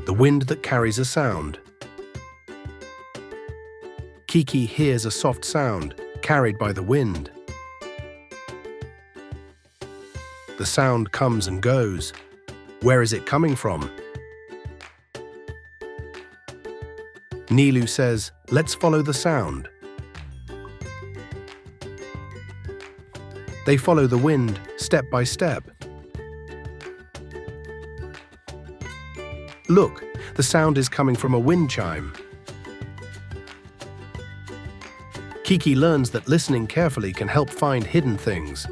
the wind that carries a sound. KiKi hears a soft sound carried by the wind. The sound comes and goes. Where is it coming from? Neelu says, "Let's follow the sound." They follow the wind step by step. Look, the sound is coming from a wind chime. KiKi learns that listening carefully can help find hidden things.